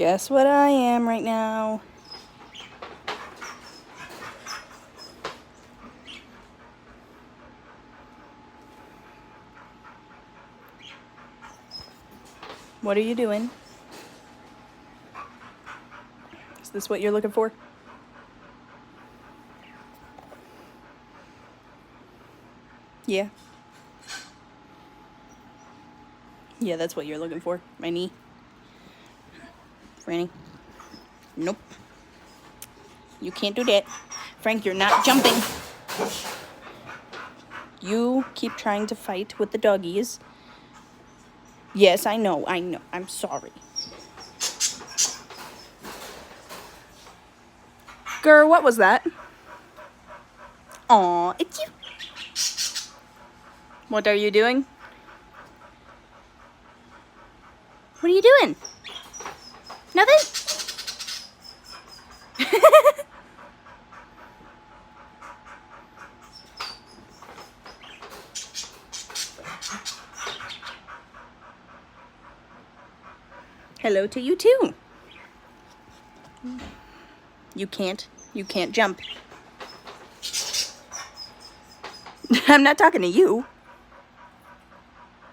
Guess what I am right now? What are you doing? Is this what you're looking for? Yeah. Yeah, that's what you're looking for. My knee. Franny. Nope. You can't do that. Frank, you're not jumping. You keep trying to fight with the doggies. Yes, I know. I'm sorry. Girl, what was that? Aw, it's you. What are you doing? What are you doing? Nothing? Hello to you too. You can't jump. I'm not talking to you.